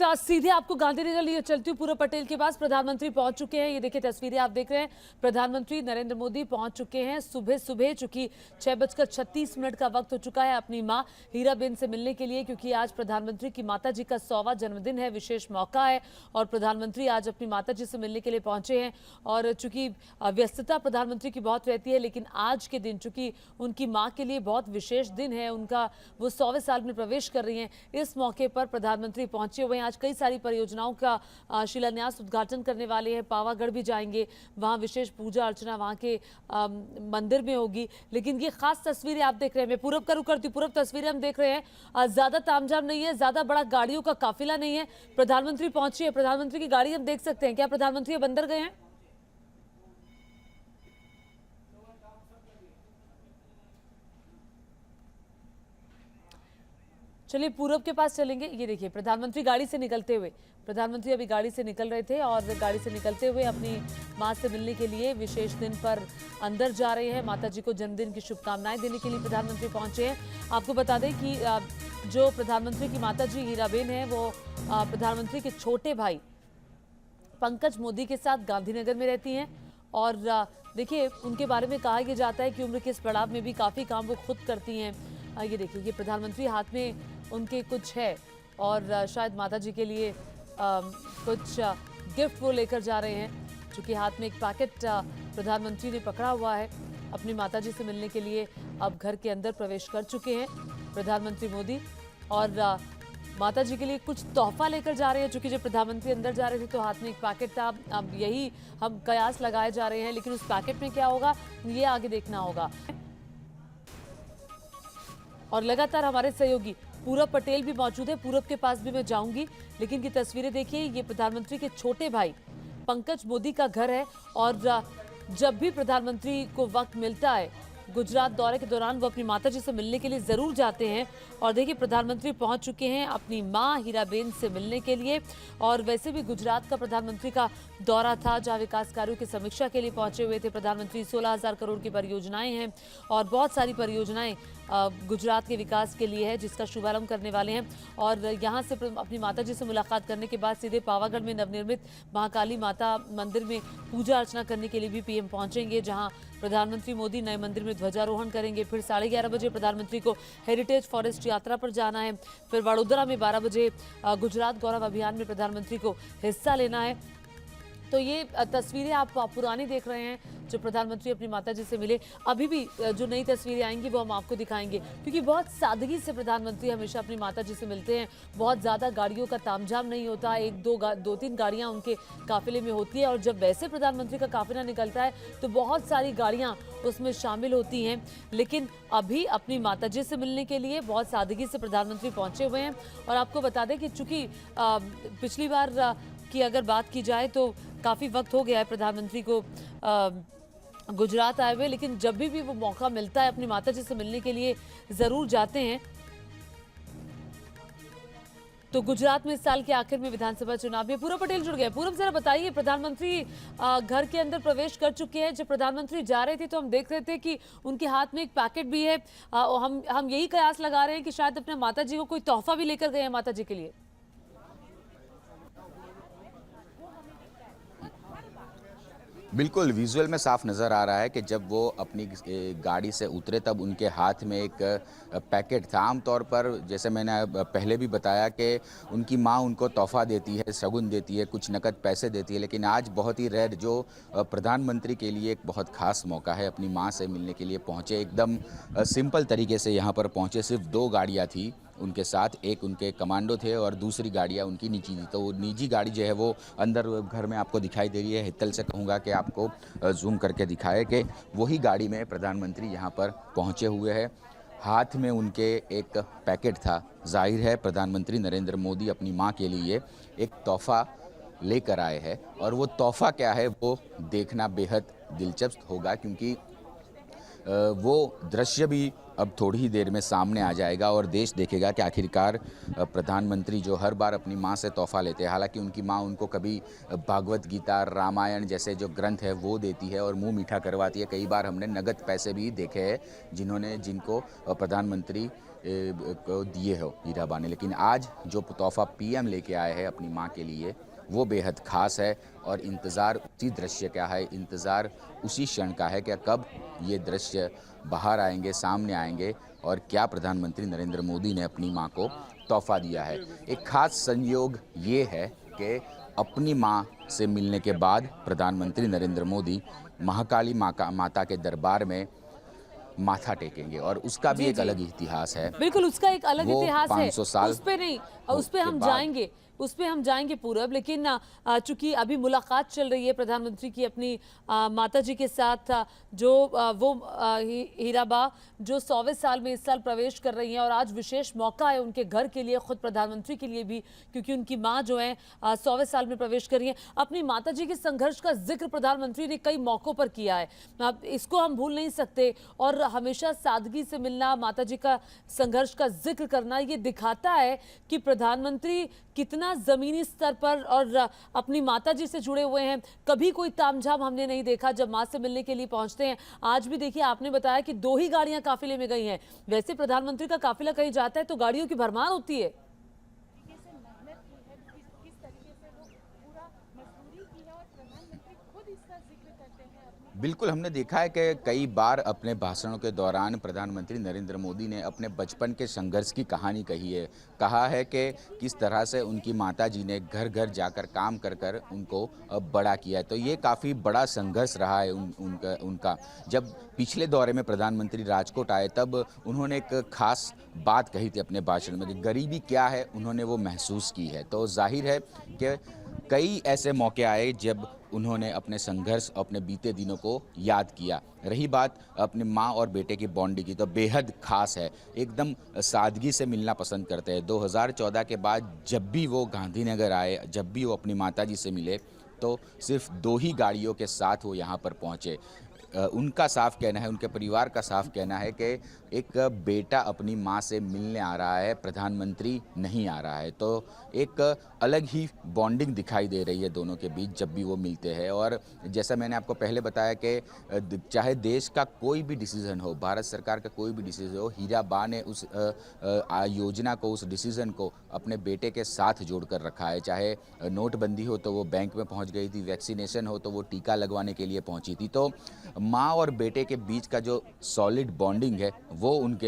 सीधे आपको गांधीनगर लिए चलती हूँ। पूरब पटेल के पास प्रधानमंत्री पहुंच चुके हैं। ये देखिए तस्वीरें आप देख रहे हैं। प्रधानमंत्री नरेंद्र मोदी पहुंच चुके हैं सुबह सुबह, चूंकि 6:36 का वक्त हो चुका है अपनी मां हीराबेन से मिलने के लिए, क्योंकि आज प्रधानमंत्री की माता जी का 100वां जन्मदिन है, विशेष मौका है और प्रधानमंत्री आज अपनी माता जी से मिलने के लिए पहुंचे हैं। और चूंकि व्यस्तता प्रधानमंत्री की बहुत रहती है, लेकिन आज के दिन चूंकि उनकी मां के लिए बहुत विशेष दिन है, उनका वो 100वें साल में प्रवेश कर रही हैं, इस मौके पर प्रधानमंत्री पहुंचे हुए हैं। आज कई सारी परियोजनाओं का शिलान्यास उद्घाटन करने वाले हैं। पावागढ़ भी जाएंगे, वहां विशेष पूजा अर्चना वहां के मंदिर में होगी। लेकिन ये खास तस्वीरें आप देख रहे हैं, मैं पूरब का रुख करती हूँ। पूरब तस्वीरें हम देख रहे हैं, ज्यादा तामझाम नहीं है, ज्यादा बड़ा गाड़ियों का काफिला नहीं है। प्रधानमंत्री पहुंचे हैं, प्रधानमंत्री की गाड़ी हम देख सकते हैं। क्या प्रधानमंत्री अब अंदर गए हैं? चलिए पूरब के पास चलेंगे। ये देखिए प्रधानमंत्री गाड़ी से निकलते हुए, प्रधानमंत्री अभी गाड़ी से निकल रहे थे और गाड़ी से निकलते हुए अपनी मां से मिलने के लिए विशेष दिन पर अंदर जा रहे हैं। माता जी को जन्मदिन की शुभकामनाएं देने के लिए प्रधानमंत्री पहुंचे हैं। आपको बता दें कि जो प्रधानमंत्री की माता जी हीराबेन है, वो प्रधानमंत्री के छोटे भाई पंकज मोदी के साथ गांधीनगर में रहती हैं। और देखिए उनके बारे में कहा यह जाता है कि उम्र के इस पड़ाव में भी काफ़ी काम वो खुद करती हैं। ये देखिए ये प्रधानमंत्री हाथ में उनके कुछ है और शायद माता जी के लिए कुछ गिफ्ट वो लेकर जा रहे हैं, क्योंकि हाथ में एक पैकेट प्रधानमंत्री ने पकड़ा हुआ है। अपनी माता जी से मिलने के लिए अब घर के अंदर प्रवेश कर चुके हैं प्रधानमंत्री मोदी और माता जी के लिए कुछ तोहफा लेकर जा रहे हैं। चूंकि जब प्रधानमंत्री अंदर जा रहे थे तो हाथ में एक पैकेट था, अब यही हम कयास लगाए जा रहे हैं, लेकिन उस पैकेट में क्या होगा ये आगे देखना होगा। और लगातार हमारे सहयोगी पूरब पटेल भी मौजूद है, पूरब के पास भी मैं जाऊंगी, लेकिन ये तस्वीरें देखिए, ये प्रधानमंत्री के छोटे भाई पंकज मोदी का घर है। और जब भी प्रधानमंत्री को वक्त मिलता है गुजरात दौरे के दौरान वो अपनी माता जी से मिलने के लिए जरूर जाते हैं। और देखिए प्रधानमंत्री पहुंच चुके हैं अपनी मां हीराबेन से मिलने के लिए। और वैसे भी गुजरात का प्रधानमंत्री का दौरा था, जहां विकास कार्यों की समीक्षा के लिए पहुंचे हुए थे प्रधानमंत्री। 16,000 करोड़ की परियोजनाएं हैं और बहुत सारी परियोजनाएं गुजरात के विकास के लिए है, जिसका शुभारंभ करने वाले हैं। और यहाँ से अपनी माता जी से मुलाकात करने के बाद सीधे पावागढ़ में नवनिर्मित महाकाली माता मंदिर में पूजा अर्चना करने के लिए भी पीएम पहुंचेंगे, जहां प्रधानमंत्री मोदी नए मंदिर में ध्वजारोहण करेंगे। फिर 11:30 बजे प्रधानमंत्री को हेरिटेज फॉरेस्ट यात्रा पर जाना है। फिर वडोदरा में 12 बजे गुजरात गौरव अभियान में प्रधानमंत्री को हिस्सा लेना है। तो ये तस्वीरें आप पुरानी देख रहे हैं, जो प्रधानमंत्री अपनी माता जी से मिले। अभी भी जो नई तस्वीरें आएंगी वो हम आपको दिखाएंगे, क्योंकि बहुत सादगी से प्रधानमंत्री हमेशा अपनी माता जी से मिलते हैं। बहुत ज़्यादा गाड़ियों का तामझाम नहीं होता, दो तीन गाड़ियाँ उनके काफिले में होती है। और जब वैसे प्रधानमंत्री का काफिला निकलता है तो बहुत सारी गाड़ियाँ उसमें शामिल होती हैं। लेकिन अभी अपनी माता जी से मिलने के लिए बहुत सादगी से प्रधानमंत्री पहुँचे हुए हैं। और आपको बता दें कि चूँकि पिछली बार की अगर बात की जाए तो काफ़ी वक्त हो गया है प्रधानमंत्री को गुजरात आए हुए, लेकिन जब भी वो मौका मिलता है अपनी माता जी से मिलने के लिए ज़रूर जाते हैं। तो गुजरात में इस साल के आखिर में विधानसभा चुनाव में पूरब पटेल जुड़ गए। पूरब जरा बताइए, प्रधानमंत्री घर के अंदर प्रवेश कर चुके हैं। जब प्रधानमंत्री जा रहे थे तो हम देख रहे थे कि उनके हाथ में एक पैकेट भी है। हम यही कयास लगा रहे हैं कि शायद अपने माता जी को कोई तोहफा भी लेकर गए हैं माता जी के लिए। बिल्कुल, विजुअल में साफ नज़र आ रहा है कि जब वो अपनी गाड़ी से उतरे तब उनके हाथ में एक पैकेट था। आमतौर पर जैसे मैंने पहले भी बताया कि उनकी माँ उनको तोहफ़ा देती है, शगुन देती है, कुछ नकद पैसे देती है, लेकिन आज बहुत ही रेयर, जो प्रधानमंत्री के लिए एक बहुत ख़ास मौका है, अपनी माँ से मिलने के लिए पहुँचे। एकदम सिंपल तरीके से यहाँ पर पहुँचे। सिर्फ 2 गाड़ियाँ थी उनके साथ, एक उनके कमांडो थे और दूसरी गाड़ियाँ उनकी निजी थी। तो वो निजी गाड़ी जो है वो अंदर घर में आपको दिखाई दे रही है। हितल से कहूँगा कि आपको जूम करके दिखाए कि वही गाड़ी में प्रधानमंत्री यहाँ पर पहुँचे हुए हैं। हाथ में उनके एक पैकेट था। जाहिर है प्रधानमंत्री नरेंद्र मोदी अपनी माँ के लिए एक तोहफ़ा लेकर आए हैं, और वो तोहफ़ा क्या है वो देखना बेहद दिलचस्प होगा, क्योंकि वो दृश्य भी अब थोड़ी ही देर में सामने आ जाएगा और देश देखेगा कि आखिरकार प्रधानमंत्री जो हर बार अपनी माँ से तोहफ़ा लेते हैं, हालांकि उनकी माँ उनको कभी भागवत गीता, रामायण जैसे जो ग्रंथ है वो देती है और मुंह मीठा करवाती है। कई बार हमने नगद पैसे भी देखे हैं जिनको प्रधानमंत्री को दिए हो हीराबा ने, लेकिन आज जो तोहफा पीएम लेके आए हैं अपनी माँ के लिए वो बेहद ख़ास है। और इंतज़ार उसी दृश्य का है, इंतज़ार उसी क्षण का है कि कब ये दृश्य बाहर आएंगे, सामने आएंगे और क्या प्रधानमंत्री नरेंद्र मोदी ने अपनी माँ को तोहफा दिया है। एक ख़ास संयोग ये है कि अपनी माँ से मिलने के बाद प्रधानमंत्री नरेंद्र मोदी महाकाली माता के दरबार में माथा टेकेंगे और उसका भी जी एक जी अलग इतिहास है। बिल्कुल, उसका एक अलग वो इतिहास है। 500 साल उस पे नहीं, उस पे के हम बाद जाएँगे, उस पे हम जाएँगे पूरब, लेकिन चूँकि अभी मुलाकात चल रही है प्रधानमंत्री की अपनी माताजी के साथ, जो हीराबा जो 100वें साल में इस साल प्रवेश कर रही हैं और आज विशेष मौका है उनके घर के लिए, खुद प्रधानमंत्री के लिए भी, क्योंकि उनकी माँ जो है 100वें साल में प्रवेश कर रही हैं। अपनी माताजी के संघर्ष का जिक्र प्रधानमंत्री ने कई मौकों पर किया है, अब इसको हम भूल नहीं सकते। और हमेशा सादगी से मिलना, माताजी का संघर्ष का जिक्र करना, ये दिखाता है कि प्रधानमंत्री कितना जमीनी स्तर पर और अपनी माताजी से जुड़े हुए हैं। कभी कोई तामझाम हमने नहीं देखा जब माँ से मिलने के लिए पहुंचते हैं। आज भी देखिए, आपने बताया कि 2 ही गाड़ियां काफिले में गई हैं। वैसे प्रधानमंत्री का काफिला कहीं जाता है तो गाड़ियों की भरमार होती है। बिल्कुल, हमने देखा है कि कई बार अपने भाषणों के दौरान प्रधानमंत्री नरेंद्र मोदी ने अपने बचपन के संघर्ष की कहानी कही है। कहा है कि किस तरह से उनकी माताजी ने घर-घर जाकर काम कर कर उनको बड़ा किया है। तो ये काफ़ी बड़ा संघर्ष रहा है उनका। जब पिछले दौरे में प्रधानमंत्री राजकोट आए तब उन्होंने एक ख़ास बात कही थी अपने भाषण में कि गरीबी क्या है, उन्होंने वो महसूस की है। तो ज़ाहिर है कि कई ऐसे मौके आए जब उन्होंने अपने संघर्ष, अपने बीते दिनों को याद किया। रही बात अपनी माँ और बेटे की बॉन्डिंग की, तो बेहद ख़ास है। एकदम सादगी से मिलना पसंद करते हैं। 2014 के बाद जब भी वो गांधीनगर आए, जब भी वो अपनी माताजी से मिले, तो सिर्फ 2 ही गाड़ियों के साथ वो यहाँ पर पहुँचे। उनका साफ कहना है, उनके परिवार का साफ कहना है कि एक बेटा अपनी माँ से मिलने आ रहा है, प्रधानमंत्री नहीं आ रहा है। तो एक अलग ही बॉन्डिंग दिखाई दे रही है दोनों के बीच जब भी वो मिलते हैं। और जैसा मैंने आपको पहले बताया कि चाहे देश का कोई भी डिसीज़न हो, भारत सरकार का कोई भी डिसीज़न हो, हीराबा ने उस योजना को, उस डिसीज़न को अपने बेटे के साथ जोड़ कर रखा है। चाहे नोटबंदी हो तो वो बैंक में पहुँच गई थी, वैक्सीनेशन हो तो वो टीका लगवाने के लिए पहुँची थी। तो माँ और बेटे के बीच का जो सॉलिड बॉन्डिंग है वो उन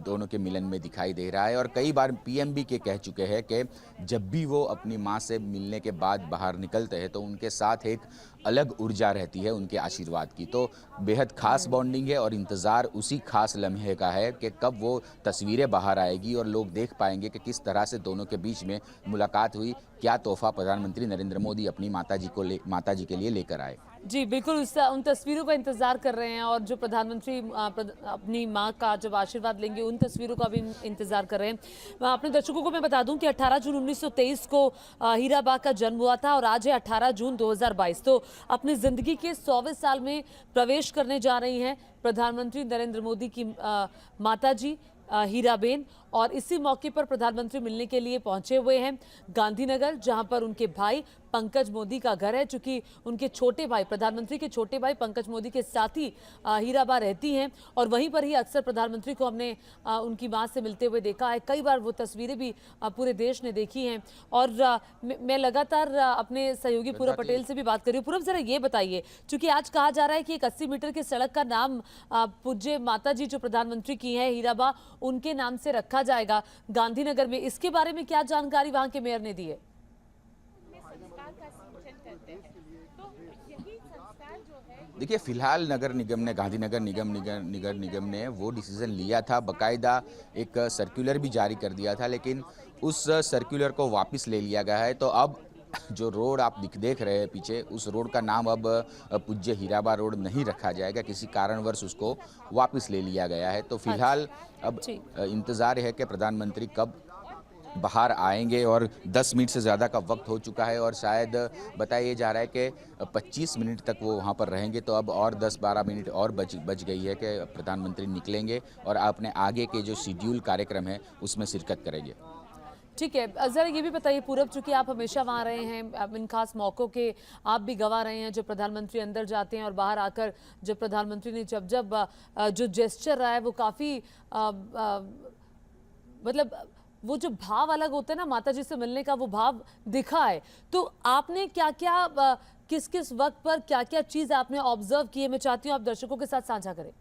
दोनों के मिलन में दिखाई दे रहा है। और कई बार पीएम भी कह चुके हैं कि जब भी वो अपनी माँ से मिलने के बाद बाहर निकलते हैं तो उनके साथ एक अलग ऊर्जा रहती है उनके आशीर्वाद की। तो बेहद खास बॉन्डिंग है और इंतज़ार उसी खास लम्हे का है कि कब वो तस्वीरें बाहर आएगी और लोग देख पाएंगे कि किस तरह से दोनों के बीच में मुलाकात हुई, क्या तोहफा प्रधानमंत्री नरेंद्र मोदी अपनी माताजी के लिए लेकर आए। जी बिल्कुल, उन तस्वीरों का इंतजार कर रहे हैं और जो प्रधानमंत्री अपनी माँ का जब आशीर्वाद लेंगे उन तस्वीरों का भी इंतजार कर रहे हैं। मैं अपने दर्शकों को मैं बता दूं कि 18 जून 1923 को हीराबा का जन्म हुआ था और आज है 18 जून 2022। तो अपनी जिंदगी के 100वें साल में प्रवेश करने जा रही हैं प्रधानमंत्री नरेंद्र मोदी की माताजी हीराबेन। और इसी मौके पर प्रधानमंत्री मिलने के लिए पहुंचे हुए हैं गांधीनगर, जहां पर उनके भाई पंकज मोदी का घर है। चूंकि उनके छोटे भाई, प्रधानमंत्री के छोटे भाई पंकज मोदी के साथ ही हीराबा रहती हैं और वहीं पर ही अक्सर प्रधानमंत्री को हमने उनकी मां से मिलते हुए देखा है। कई बार वो तस्वीरें भी पूरे देश ने देखी हैं। और मैं लगातार अपने सहयोगी पूरब पटेल से भी बात कर रही हूँ। पूरब, जरा ये बताइए, चूंकि आज कहा जा रहा है कि एक 80 मीटर की सड़क का नाम पूज्य माता जी जो प्रधानमंत्री की है हीराबा, उनके नाम से रखा जाएगा गांधीनगर में, इसके बारे में क्या जानकारी वहां के मेयर ने दी है? देखिए, फिलहाल नगर निगम ने, गांधीनगर नगर निगम ने वो डिसीजन लिया था, बाकायदा एक सर्कुलर भी जारी कर दिया था, लेकिन उस सर्कुलर को वापस ले लिया गया है। तो अब जो रोड आप देख रहे हैं पीछे, उस रोड का नाम अब पूज्य हीराबा रोड नहीं रखा जाएगा, किसी कारणवश उसको वापस ले लिया गया है। तो फिलहाल अब इंतज़ार है कि प्रधानमंत्री कब बाहर आएंगे और 10 मिनट से ज़्यादा का वक्त हो चुका है और शायद बताया जा रहा है कि 25 मिनट तक वो वहाँ पर रहेंगे। तो अब और 10-12 मिनट और बच गई है कि प्रधानमंत्री निकलेंगे और अपने आगे के जो शेड्यूल कार्यक्रम है उसमें शिरकत करेंगे। ठीक है, ज़रा ये भी बताइए पूरब, चूंकि आप हमेशा वहाँ रहे हैं, इन खास मौक़ों के आप भी गवाह रहे हैं, जब प्रधानमंत्री अंदर जाते हैं और बाहर आकर जब प्रधानमंत्री ने जब जो जेस्चर रहा है वो काफ़ी मतलब वो जो भाव अलग होता है ना, माता जी से मिलने का वो भाव दिखा है। तो आपने क्या क्या किस किस वक्त पर क्या क्या चीज आपने ऑब्जर्व की है, मैं चाहती हूँ आप दर्शकों के साथ साझा करें।